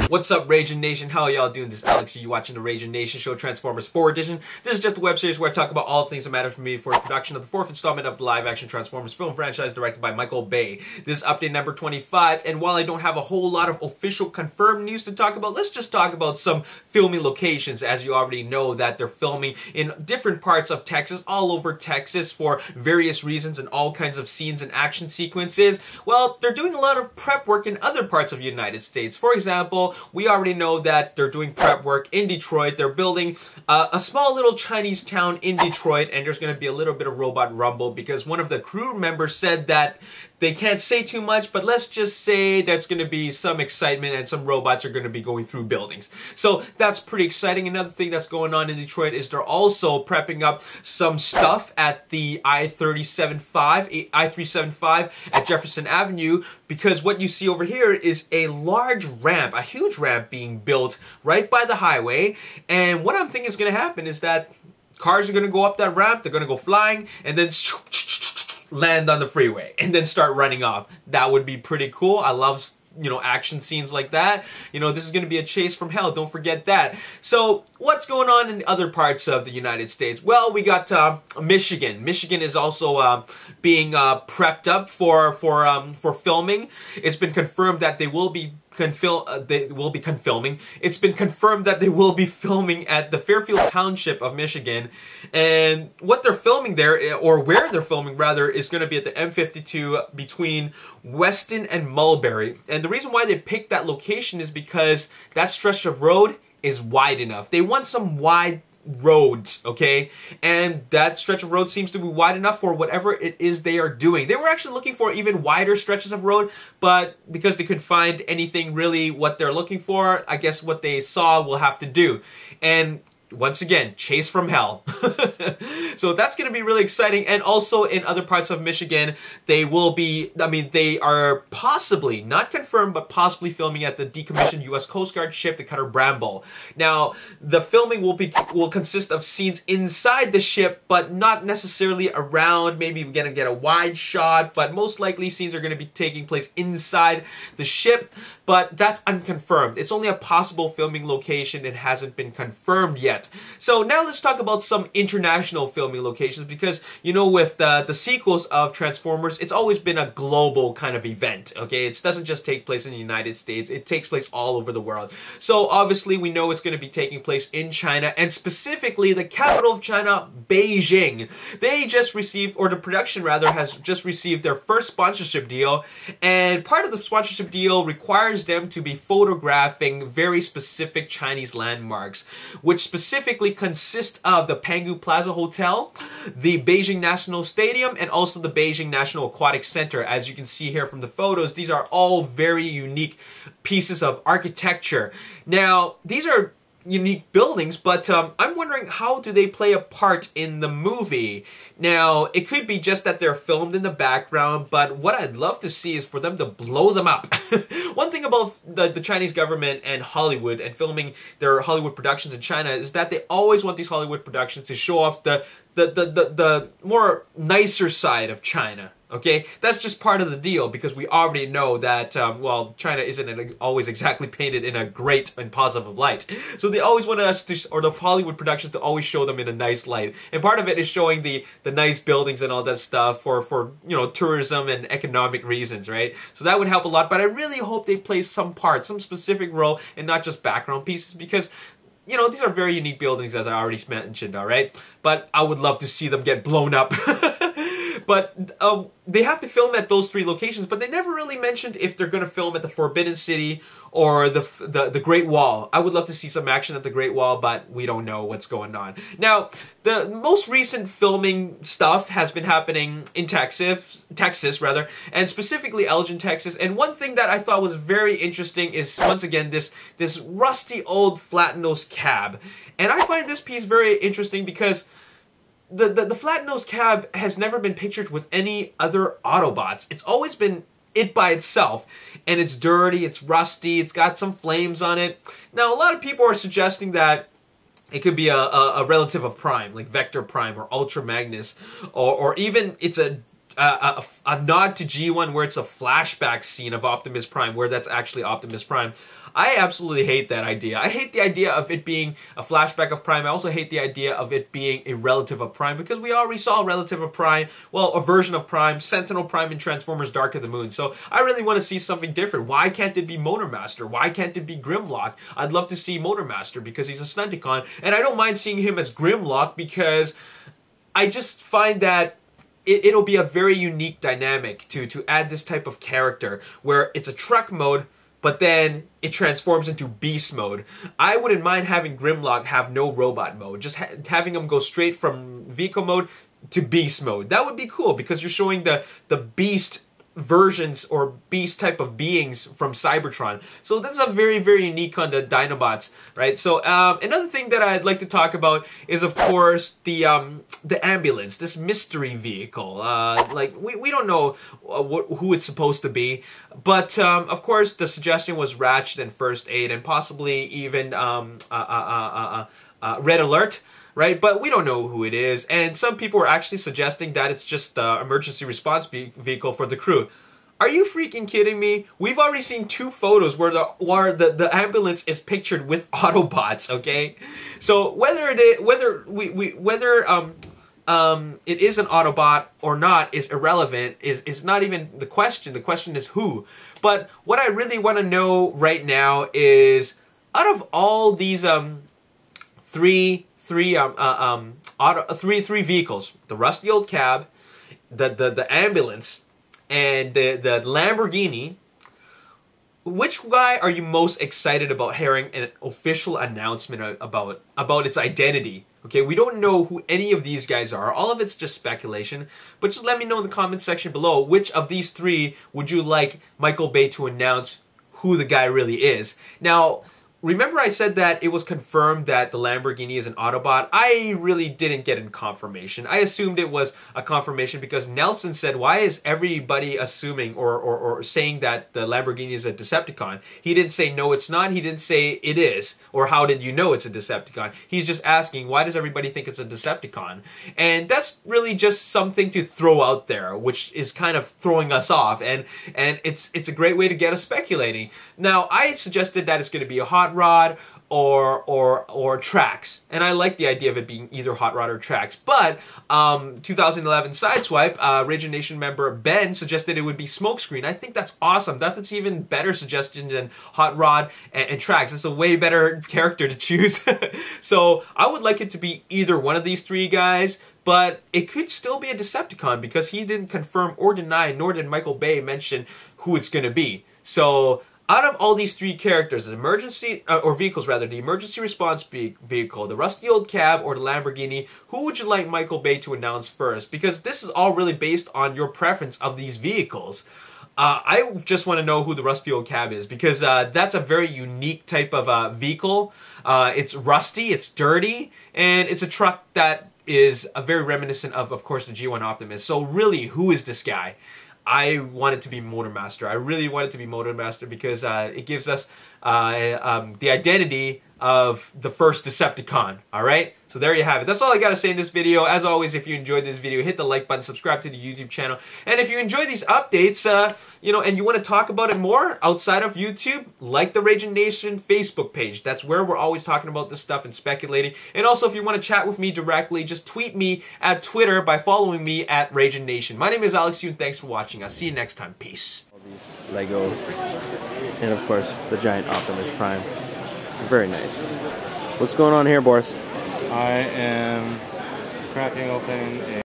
What's up, Ragin Nation? How y'all doing? This is Alex. You watching the Ragin Nation show, Transformers 4 Edition. This is just a web series where I talk about all the things that matter to me for the production of the fourth installment of the live-action Transformers film franchise directed by Michael Bay. This is update number 25, and while I don't have a whole lot of official confirmed news to talk about, let's just talk about some filming locations. As you already know, that they're filming in different parts of Texas, all over Texas, for various reasons and all kinds of scenes and action sequences. Well, they're doing a lot of prep work in other parts of the United States. For example, we already know that they're doing prep work in Detroit. They're building a small little Chinese town in Detroit, and there's going to be a little bit of robot rumble because one of the crew members said that they can't say too much, but let's just say there's going to be some excitement and some robots are going to be going through buildings. So that's pretty exciting. Another thing that's going on in Detroit is they're also prepping up some stuff at the I-375 at Jefferson Avenue, because what you see over here is a large ramp, a huge ramp being built right by the highway. And what I'm thinking is going to happen is that cars are going to go up that ramp, they're going to go flying, and then land on the freeway and then start running off. That would be pretty cool. I love, action scenes like that. This is going to be a chase from hell. Don't forget that. So what's going on in other parts of the United States? Well, we got Michigan. Michigan is also being prepped up for filming. It's been confirmed that they will be confilming. It's been confirmed that they will be filming at the Fairfield Township of Michigan, and what they're filming there, or where they're filming rather, is going to be at the M52 between Weston and Mulberry. And the reason why they picked that location is because that stretch of road is wide enough. They want some wide roads, okay? And that stretch of road seems to be wide enough for whatever it is they are doing. They were actually looking for even wider stretches of road, but because they couldn't find anything really what they're looking for, I guess what they saw will have to do. And once again, chase from hell. So that's going to be really exciting. And also in other parts of Michigan, they will be, they are possibly, not confirmed, but possibly filming at the decommissioned U.S. Coast Guard ship, the cutter Bramble. Now, the filming will consist of scenes inside the ship, but not necessarily around. Maybe we're going to get a wide shot, but most likely scenes are going to be taking place inside the ship, but that's unconfirmed. It's only a possible filming location. It hasn't been confirmed yet. So now let's talk about some international filming locations, because with the sequels of Transformers, it's always been a global kind of event, okay? It doesn't just take place in the United States, it takes place all over the world. So obviously we know it's going to be taking place in China, and specifically the capital of China, Beijing. They just received, or the production rather, has just received their first sponsorship deal, and part of the sponsorship deal requires them to be photographing very specific Chinese landmarks, which specifically consist of the Pangu Plaza Hotel, the Beijing National Stadium, and also the Beijing National Aquatic Center. As you can see here from the photos, these are all very unique pieces of architecture. Now, these are unique buildings, but I'm wondering, how do they play a part in the movie? Now, it could be just that they're filmed in the background, but what I'd love to see is for them to blow them up. One thing about the Chinese government and Hollywood and filming their Hollywood productions in China is that they always want these Hollywood productions to show off the more nicer side of China. Okay, that's just part of the deal, because we already know that, well, China isn't always exactly painted in a great and positive light. So they always want us to, or the Hollywood productions, to always show them in a nice light. And part of it is showing the nice buildings and all that stuff for tourism and economic reasons, right? So that would help a lot, but I really hope they play some part, some specific role, and not just background pieces, because these are very unique buildings, as I already mentioned, all right? But I would love to see them get blown up. But they have to film at those three locations, but they never really mentioned if they're going to film at the Forbidden City or the Great Wall. I would love to see some action at the Great Wall, but we don't know what's going on. Now, the most recent filming stuff has been happening in Texas, and specifically Elgin, Texas. And one thing that I thought was very interesting is, once again, this rusty old flat-nosed cab. And I find this piece very interesting because the flat-nosed cab has never been pictured with any other Autobots. It's always been it by itself, and it's dirty, it's rusty, it's got some flames on it. Now, a lot of people are suggesting that it could be a relative of Prime, like Vector Prime or Ultra Magnus, or even it's a nod to G1 where it's a flashback scene of Optimus Prime, where that's actually Optimus Prime. I absolutely hate that idea. I hate the idea of it being a flashback of Prime. I also hate the idea of it being a relative of Prime, because we already saw a relative of Prime, well, a version of Prime, Sentinel Prime in Transformers Dark of the Moon. So I really want to see something different. Why can't it be Motormaster? Why can't it be Grimlock? I'd love to see Motormaster because he's a Stunticon, and I don't mind seeing him as Grimlock because I just find that it'll be a very unique dynamic to add this type of character where it's a truck mode, but then it transforms into beast mode. I wouldn't mind having Grimlock have no robot mode, just having him go straight from vehicle mode to beast mode. That would be cool because you're showing the beast versions or beast type of beings from Cybertron. So that's a very, very unique on the Dinobots, right? So another thing that I'd like to talk about is, of course, the ambulance, this mystery vehicle. Like we don't know who it's supposed to be, but of course the suggestion was Ratchet and First Aid and possibly even Red Alert. Right, but we don't know who it is, and some people are actually suggesting that it's just the emergency response vehicle for the crew. Are you freaking kidding me? We've already seen 2 photos where the ambulance is pictured with Autobots. Okay, so whether it is, whether it is an Autobot or not is irrelevant. Is not even the question. The question is who. But what I really want to know right now is, out of all these three vehicles, the rusty old cab, the ambulance, and the Lamborghini, which guy are you most excited about hearing an official announcement about its identity? Okay, we don't know who any of these guys are. All of it's just speculation. But just let me know in the comments section below, which of these 3 would you like Michael Bay to announce who the guy really is? Now, remember I said that it was confirmed that the Lamborghini is an Autobot? I really didn't get a confirmation. I assumed it was a confirmation because Nelson said, why is everybody assuming or saying that the Lamborghini is a Decepticon? He didn't say, no, it's not. He didn't say it is. Or how did you know it's a Decepticon? He's just asking, why does everybody think it's a Decepticon? And that's really just something to throw out there, which is kind of throwing us off. And it's a great way to get us speculating. Now, I suggested that it's going to be a Hot Rod or Trax, and I like the idea of it being either Hot Rod or Trax. But 2011 Sideswipe, Ragin Nation member Ben suggested it would be Smokescreen. I think that's awesome. That's even better suggestion than Hot Rod and Trax. It's a way better character to choose. So I would like it to be either one of these 3 guys, but it could still be a Decepticon because he didn't confirm or deny, nor did Michael Bay mention who it's going to be. So out of all these 3 characters, the emergency, or vehicles rather, the emergency response vehicle, the rusty old cab, or the Lamborghini, who would you like Michael Bay to announce first? Because this is all really based on your preference of these vehicles. I just want to know who the rusty old cab is, because that's a very unique type of vehicle. It's rusty, it's dirty, and it's a truck that is very reminiscent of course, the G1 Optimus. So really, who is this guy? I want it to be Motormaster. I really want it to be Motormaster because it gives us the identity of the first Decepticon. Alright? So there you have it. That's all I gotta say in this video. As always, if you enjoyed this video, hit the like button, subscribe to the YouTube channel. And if you enjoy these updates, you know, and you want to talk about it more outside of YouTube, like the Ragin Nation Facebook page. That's where we're always talking about this stuff and speculating. And also, if you want to chat with me directly, just tweet me at Twitter by following me at Ragin Nation. My name is Alex Yu, and thanks for watching. I'll see you next time. Peace. All these Lego, and of course, the giant Optimus Prime. Very nice. What's going on here, Boris? I am cracking open a